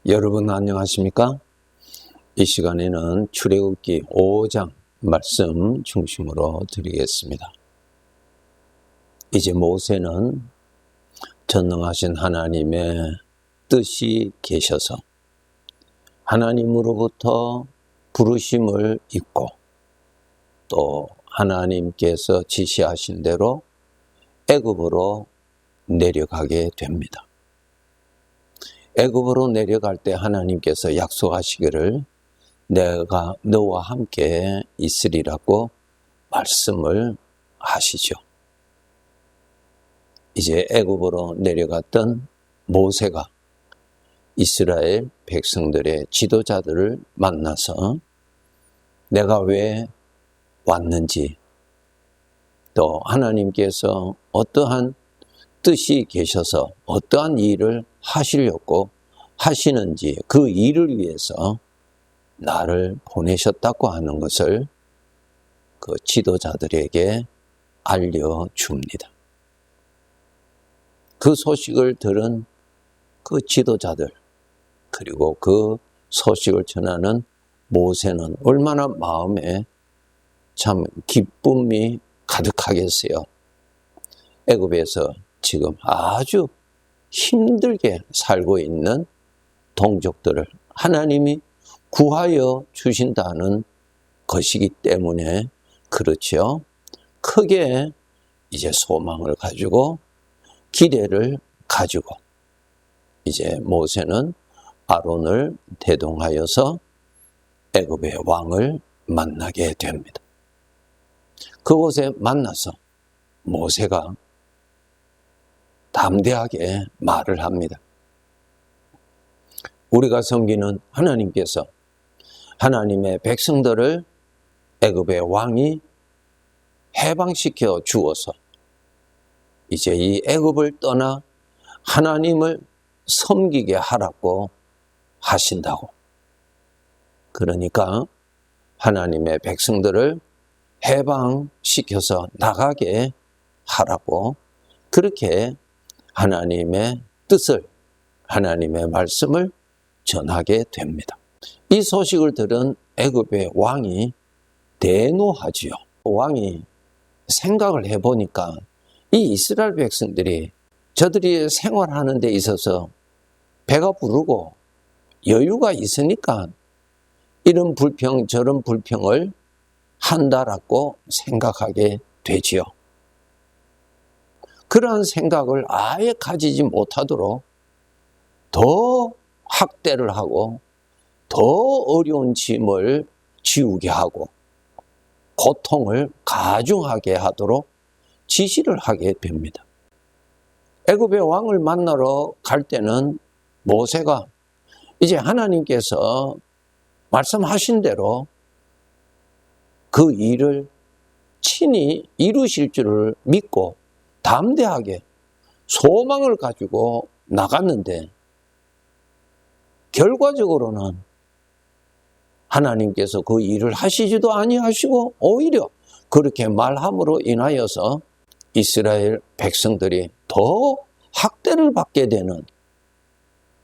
여러분 안녕하십니까? 이 시간에는 출애굽기 5장 말씀 중심으로 드리겠습니다. 이제 모세는 전능하신 하나님의 뜻이 계셔서 하나님으로부터 부르심을 입고 또 하나님께서 지시하신 대로 애굽으로 내려가게 됩니다. 애굽으로 내려갈 때 하나님께서 약속하시기를 내가 너와 함께 있으리라고 말씀을 하시죠. 이제 애굽으로 내려갔던 모세가 이스라엘 백성들의 지도자들을 만나서 내가 왜 왔는지 또 하나님께서 어떠한 뜻이 계셔서 어떠한 일을 하시려고 하시는지 그 일을 위해서 나를 보내셨다고 하는 것을 그 지도자들에게 알려줍니다. 그 소식을 들은 그 지도자들 그리고 그 소식을 전하는 모세는 얼마나 마음에 참 기쁨이 가득하겠어요. 애굽에서 지금 아주 힘들게 살고 있는 동족들을 하나님이 구하여 주신다는 것이기 때문에 그렇죠. 크게 이제 소망을 가지고 기대를 가지고 이제 모세는 아론을 대동하여서 애굽의 왕을 만나게 됩니다. 그곳에 만나서 모세가 담대하게 말을 합니다. 우리가 섬기는 하나님께서 하나님의 백성들을 애굽의 왕이 해방시켜 주어서 이제 이 애굽을 떠나 하나님을 섬기게 하라고 하신다고. 그러니까 하나님의 백성들을 해방시켜서 나가게 하라고 그렇게 하나님의 뜻을, 하나님의 말씀을 전하게 됩니다. 이 소식을 들은 애굽의 왕이 대노하지요. 왕이 생각을 해보니까 이 이스라엘 백성들이 저들이 생활하는 데 있어서 배가 부르고 여유가 있으니까 이런 불평 저런 불평을 한다라고 생각하게 되지요. 그러한 생각을 아예 가지지 못하도록 더 학대를 하고 더 어려운 짐을 지우게 하고 고통을 가중하게 하도록 지시를 하게 됩니다. 애굽의 왕을 만나러 갈 때는 모세가 이제 하나님께서 말씀하신 대로 그 일을 친히 이루실 줄을 믿고 담대하게 소망을 가지고 나갔는데 결과적으로는 하나님께서 그 일을 하시지도 아니하시고 오히려 그렇게 말함으로 인하여서 이스라엘 백성들이 더 학대를 받게 되는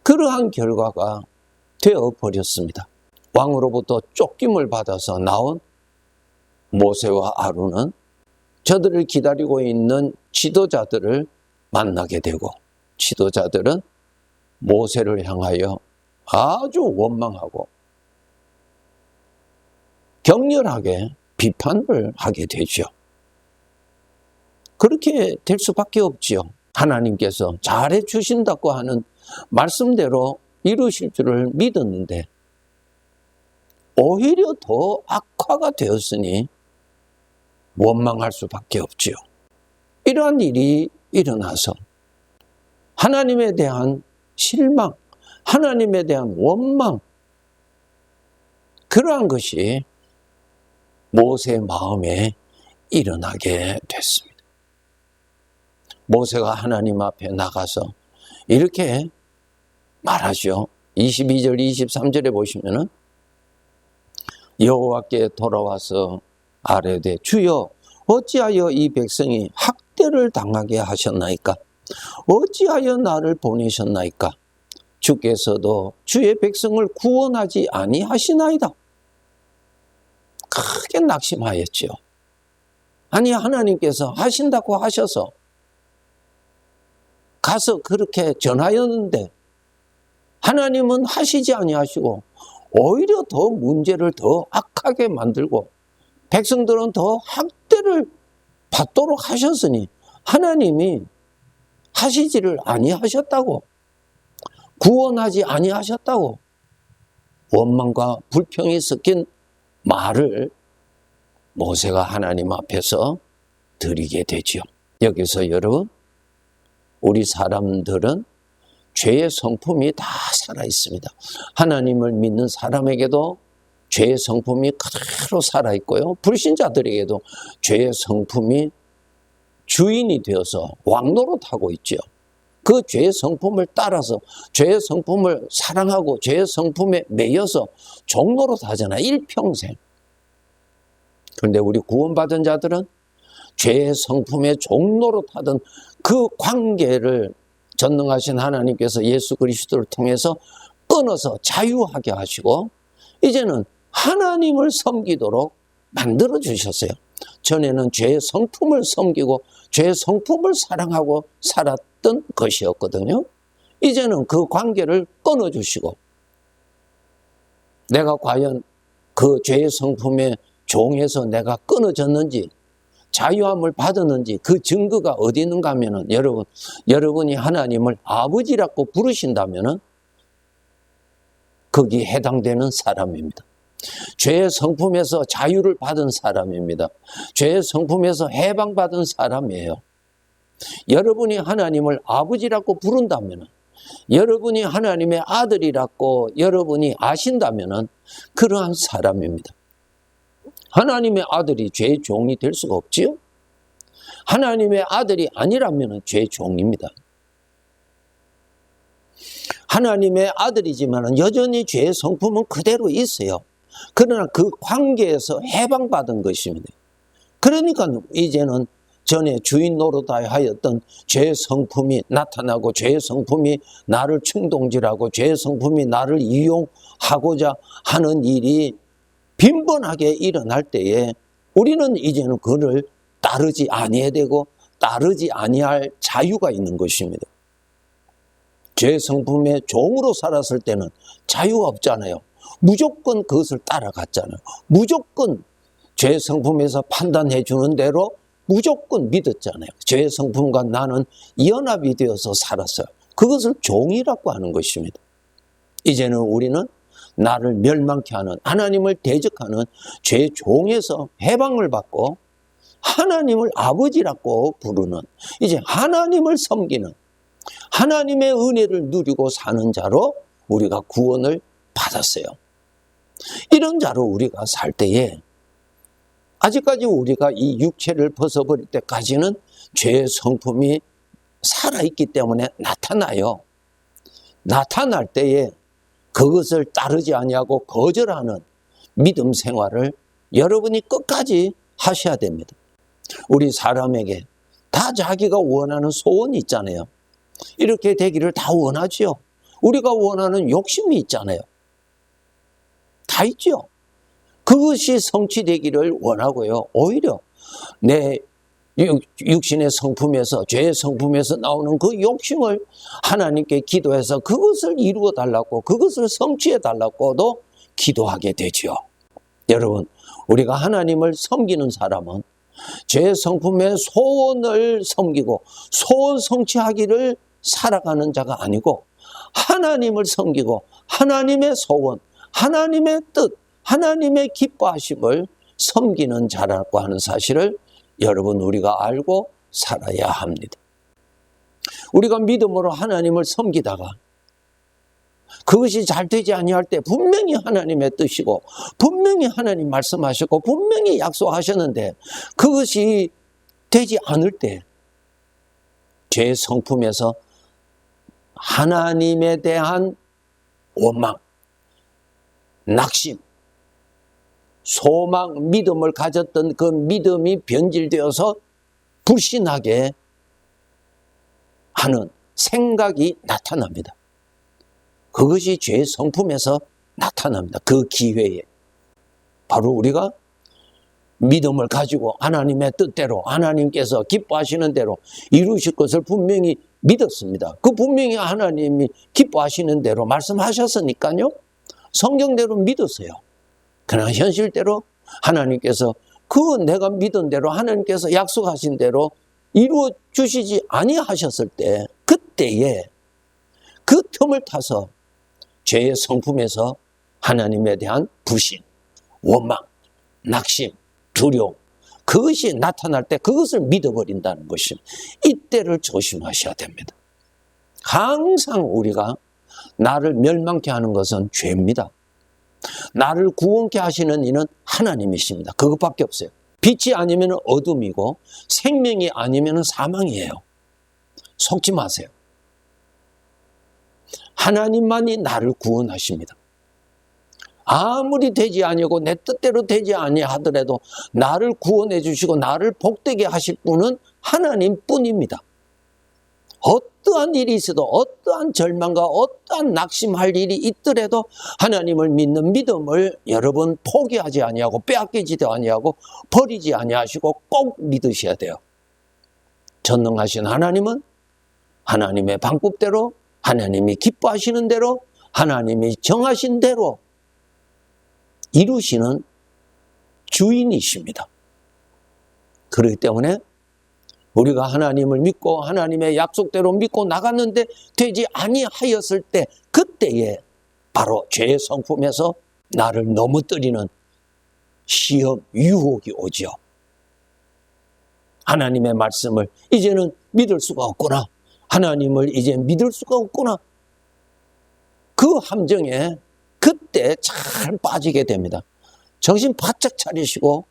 그러한 결과가 되어버렸습니다. 왕으로부터 쫓김을 받아서 나온 모세와 아론은 저들을 기다리고 있는 지도자들을 만나게 되고 지도자들은 모세를 향하여 아주 원망하고 격렬하게 비판을 하게 되죠. 그렇게 될 수밖에 없지요. 하나님께서 잘해 주신다고 하는 말씀대로 이루실 줄을 믿었는데 오히려 더 악화가 되었으니 원망할 수밖에 없지요. 이러한 일이 일어나서 하나님에 대한 실망, 하나님에 대한 원망, 그러한 것이 모세의 마음에 일어나게 됐습니다. 모세가 하나님 앞에 나가서 이렇게 말하죠. 22절, 23절에 보시면은 여호와께 돌아와서 아뢰되 주여 어찌하여 이 백성이 학대를 당하게 하셨나이까? 어찌하여 나를 보내셨나이까? 주께서도 주의 백성을 구원하지 아니하시나이다. 크게 낙심하였지요. 아니, 하나님께서 하신다고 하셔서 가서 그렇게 전하였는데 하나님은 하시지 아니하시고 오히려 더 문제를 더 악하게 만들고 백성들은 더 학대를 받도록 하셨으니 하나님이 하시지를 아니하셨다고, 구원하지 아니하셨다고 원망과 불평이 섞인 말을 모세가 하나님 앞에서 드리게 되지요. 여기서 여러분, 우리 사람들은 죄의 성품이 다 살아 있습니다. 하나님을 믿는 사람에게도 죄의 성품이 그대로 살아 있고요. 불신자들에게도 죄의 성품이 주인이 되어서 왕노릇하고 있죠. 그 죄의 성품을 따라서 죄의 성품을 사랑하고 죄의 성품에 매여서 종노릇 하잖아, 일평생. 그런데 우리 구원받은 자들은 죄의 성품에 종노릇 하던 그 관계를 전능하신 하나님께서 예수 그리스도를 통해서 끊어서 자유하게 하시고 이제는 하나님을 섬기도록 만들어 주셨어요. 전에는 죄의 성품을 섬기고 죄의 성품을 사랑하고 살았던 것이었거든요. 이제는 그 관계를 끊어주시고 내가 과연 그 죄의 성품에 종에서 내가 끊어졌는지 자유함을 받았는지 그 증거가 어디 있는가 하면은 여러분이 하나님을 아버지라고 부르신다면은 거기에 해당되는 사람입니다. 죄의 성품에서 자유를 받은 사람입니다. 죄의 성품에서 해방받은 사람이에요. 여러분이 하나님을 아버지라고 부른다면, 여러분이 하나님의 아들이라고 여러분이 아신다면 그러한 사람입니다. 하나님의 아들이 죄의 종이 될 수가 없지요? 하나님의 아들이 아니라면 죄의 종입니다. 하나님의 아들이지만 여전히 죄의 성품은 그대로 있어요. 그러나 그 관계에서 해방받은 것입니다. 그러니까 이제는 전에 주인 노릇하여 하였던 죄의 성품이 나타나고 죄의 성품이 나를 충동질하고 죄의 성품이 나를 이용하고자 하는 일이 빈번하게 일어날 때에 우리는 이제는 그를 따르지 아니해야 되고 따르지 아니할 자유가 있는 것입니다. 죄의 성품의 종으로 살았을 때는 자유가 없잖아요. 무조건 그것을 따라갔잖아요. 무조건 죄의 성품에서 판단해 주는 대로 무조건 믿었잖아요. 죄의 성품과 나는 연합이 되어서 살았어요. 그것을 종이라고 하는 것입니다. 이제는 우리는 나를 멸망케 하는, 하나님을 대적하는 죄의 종에서 해방을 받고 하나님을 아버지라고 부르는, 이제 하나님을 섬기는, 하나님의 은혜를 누리고 사는 자로 우리가 구원을 받았어요. 이런 자로 우리가 살 때에 아직까지 우리가 이 육체를 벗어버릴 때까지는 죄의 성품이 살아있기 때문에 나타나요. 나타날 때에 그것을 따르지 아니하고 거절하는 믿음 생활을 여러분이 끝까지 하셔야 됩니다. 우리 사람에게 다 자기가 원하는 소원이 있잖아요. 이렇게 되기를 다 원하죠. 우리가 원하는 욕심이 있잖아요. 다 있죠. 그것이 성취되기를 원하고요. 오히려 내 육신의 성품에서, 죄의 성품에서 나오는 그 욕심을 하나님께 기도해서 그것을 이루어 달라고, 그것을 성취해 달라고도 기도하게 되죠. 여러분, 우리가 하나님을 섬기는 사람은 죄의 성품의 소원을 섬기고 소원 성취하기를 살아가는 자가 아니고 하나님을 섬기고 하나님의 소원, 하나님의 뜻, 하나님의 기뻐하심을 섬기는 자라고 하는 사실을 여러분 우리가 알고 살아야 합니다. 우리가 믿음으로 하나님을 섬기다가 그것이 잘 되지 아니할 때 분명히 하나님의 뜻이고 분명히 하나님 말씀하셨고 분명히 약속하셨는데 그것이 되지 않을 때 죄의 성품에서 하나님에 대한 원망, 낙심, 소망, 믿음을 가졌던 그 믿음이 변질되어서 불신하게 하는 생각이 나타납니다. 그것이 죄의 성품에서 나타납니다. 그 기회에. 바로 우리가 믿음을 가지고 하나님의 뜻대로 하나님께서 기뻐하시는 대로 이루실 것을 분명히 믿었습니다. 그 분명히 하나님이 기뻐하시는 대로 말씀하셨으니까요. 성경대로 믿었어요. 그러나 현실대로 하나님께서 그 내가 믿은 대로 하나님께서 약속하신 대로 이루어 주시지 아니하셨을 때, 그때에 그 틈을 타서 죄의 성품에서 하나님에 대한 불신, 원망, 낙심, 두려움, 그것이 나타날 때 그것을 믿어버린다는 것입니다. 이때를 조심하셔야 됩니다. 항상 우리가 나를 멸망케 하는 것은 죄입니다. 나를 구원케 하시는 이는 하나님이십니다. 그것밖에 없어요. 빛이 아니면 어둠이고 생명이 아니면 사망이에요. 속지 마세요. 하나님만이 나를 구원하십니다. 아무리 되지 아니하고 내 뜻대로 되지 아니하더라도 나를 구원해 주시고 나를 복되게 하실 분은 하나님뿐입니다. 어떠한 일이 있어도 어떠한 절망과 어떠한 낙심할 일이 있더라도 하나님을 믿는 믿음을 여러분 포기하지 아니하고 빼앗기지도 아니하고 버리지 아니하시고 꼭 믿으셔야 돼요. 전능하신 하나님은 하나님의 방법대로, 하나님이 기뻐하시는 대로, 하나님이 정하신 대로 이루시는 주인이십니다. 그렇기 때문에 우리가 하나님을 믿고 하나님의 약속대로 믿고 나갔는데 되지 아니하였을 때, 그때에 바로 죄의 성품에서 나를 넘어뜨리는 시험, 유혹이 오죠. 하나님의 말씀을 이제는 믿을 수가 없구나. 하나님을 이제 믿을 수가 없구나. 그 함정에 그때 잘 빠지게 됩니다. 정신 바짝 차리시고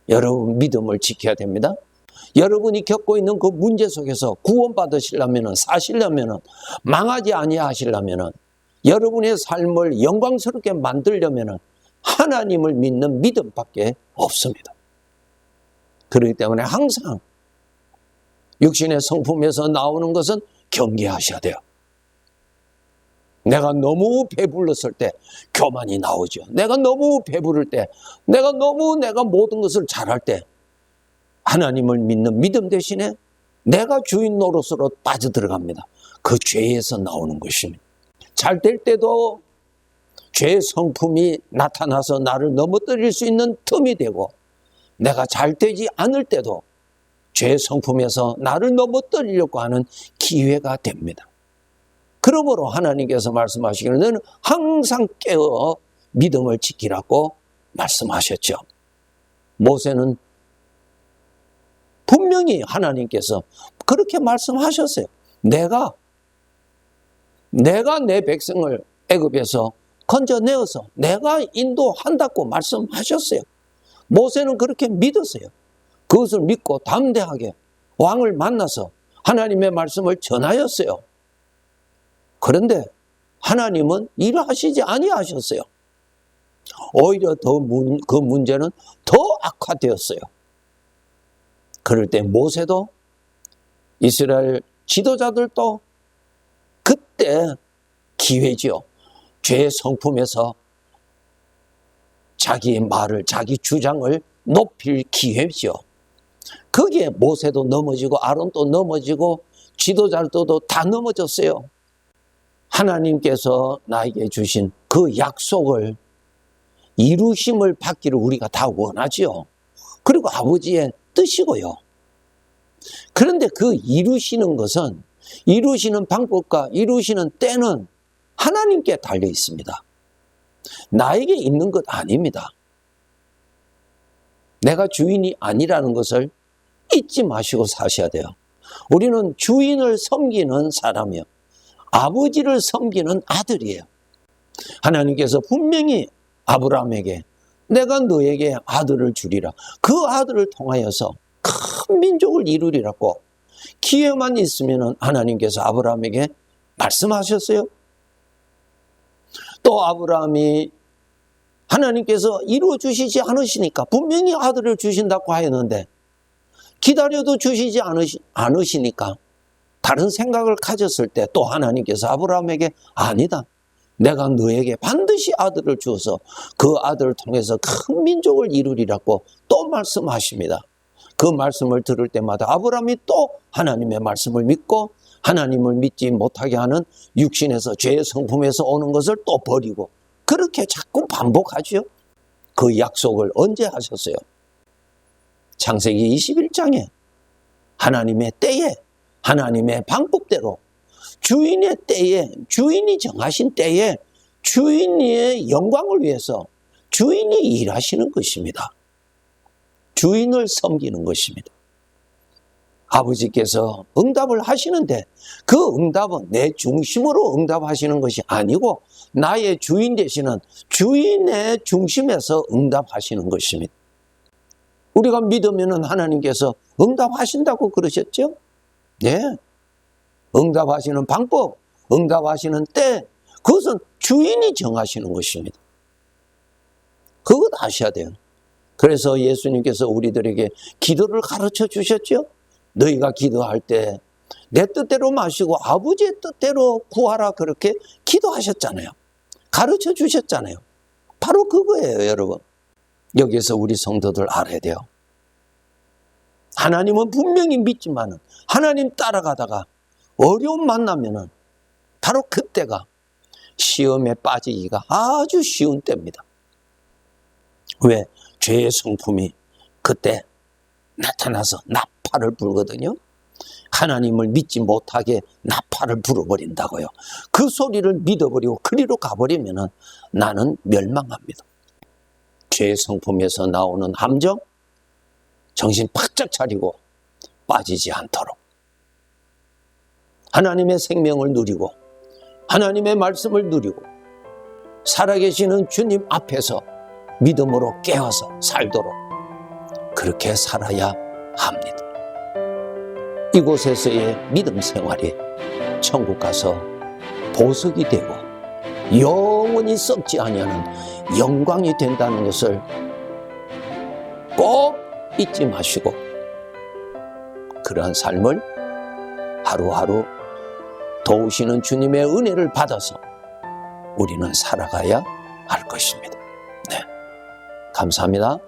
여러분 믿음을 지켜야 됩니다. 여러분이 겪고 있는 그 문제 속에서 구원받으시려면, 사시려면, 망하지 아니하시려면, 여러분의 삶을 영광스럽게 만들려면 하나님을 믿는 믿음밖에 없습니다. 그렇기 때문에 항상 육신의 성품에서 나오는 것은 경계하셔야 돼요. 내가 너무 배불렀을 때 교만이 나오죠. 내가 너무 배부를 때, 내가 모든 것을 잘할 때 하나님을 믿는 믿음 대신에 내가 주인 노릇으로 빠져들어갑니다. 그 죄에서 나오는 것입니다. 잘 될 때도 죄의 성품이 나타나서 나를 넘어뜨릴 수 있는 틈이 되고, 내가 잘 되지 않을 때도 죄의 성품에서 나를 넘어뜨리려고 하는 기회가 됩니다. 그러므로 하나님께서 말씀하시기를 너는 항상 깨어 믿음을 지키라고 말씀하셨죠. 모세는 분명히 하나님께서 그렇게 말씀하셨어요. 내가 내 백성을 애굽에서 건져내어서 내가 인도한다고 말씀하셨어요. 모세는 그렇게 믿었어요. 그것을 믿고 담대하게 왕을 만나서 하나님의 말씀을 전하였어요. 그런데 하나님은 일하시지 아니하셨어요. 오히려 그 문제는 더 악화되었어요. 그럴 때 모세도 이스라엘 지도자들도 그때 기회지요. 죄의 성품에서 자기의 말을, 자기 주장을 높일 기회지요. 거기에 모세도 넘어지고 아론도 넘어지고 지도자들도 다 넘어졌어요. 하나님께서 나에게 주신 그 약속을 이루심을 받기를 우리가 다 원하지요. 그리고 아버지의 뜻이고요. 그런데 그 이루시는 것은, 이루시는 방법과 이루시는 때는 하나님께 달려 있습니다. 나에게 있는 것 아닙니다. 내가 주인이 아니라는 것을 잊지 마시고 사셔야 돼요. 우리는 주인을 섬기는 사람이요, 아버지를 섬기는 아들이에요. 하나님께서 분명히 아브라함에게 내가 너에게 아들을 주리라, 그 아들을 통하여서 큰 민족을 이루리라고 기회만 있으면 하나님께서 아브라함에게 말씀하셨어요. 또 아브라함이 하나님께서 이루어 주시지 않으시니까 분명히 아들을 주신다고 하였는데 기다려도 주시지 않으시니까 다른 생각을 가졌을 때 또 하나님께서 아브라함에게 아니다, 내가 너에게 반드시 아들을 주어서 그 아들을 통해서 큰 민족을 이루리라고 또 말씀하십니다. 그 말씀을 들을 때마다 아브라함이 또 하나님의 말씀을 믿고 하나님을 믿지 못하게 하는 육신에서 죄의 성품에서 오는 것을 또 버리고 그렇게 자꾸 반복하죠. 그 약속을 언제 하셨어요? 창세기 21장에 하나님의 때에 하나님의 방법대로 주인의 때에 주인이 정하신 때에 주인의 영광을 위해서 주인이 일하시는 것입니다. 주인을 섬기는 것입니다. 아버지께서 응답을 하시는데 그 응답은 내 중심으로 응답하시는 것이 아니고 나의 주인 되시는 주인의 중심에서 응답하시는 것입니다. 우리가 믿으면 하나님께서 응답하신다고 그러셨죠? 네. 응답하시는 방법, 응답하시는 때, 그것은 주인이 정하시는 것입니다. 그것 아셔야 돼요. 그래서 예수님께서 우리들에게 기도를 가르쳐 주셨죠? 너희가 기도할 때 내 뜻대로 마시고 아버지의 뜻대로 구하라 그렇게 기도하셨잖아요. 가르쳐 주셨잖아요. 바로 그거예요, 여러분. 여기서 우리 성도들 알아야 돼요. 하나님은 분명히 믿지만은 하나님 따라가다가 어려움 만나면은 바로 그때가 시험에 빠지기가 아주 쉬운 때입니다. 왜? 죄의 성품이 그때 나타나서 나팔을 불거든요. 하나님을 믿지 못하게 나팔을 불어버린다고요. 그 소리를 믿어버리고 그리로 가버리면은 나는 멸망합니다. 죄의 성품에서 나오는 함정, 정신 바짝 차리고 빠지지 않도록 하나님의 생명을 누리고 하나님의 말씀을 누리고 살아계시는 주님 앞에서 믿음으로 깨어서 살도록 그렇게 살아야 합니다. 이곳에서의 믿음 생활이 천국 가서 보석이 되고 영원히 썩지 아니하는 영광이 된다는 것을 꼭 잊지 마시고 그러한 삶을 하루하루 도우시는 주님의 은혜를 받아서 우리는 살아가야 할 것입니다. 네, 감사합니다.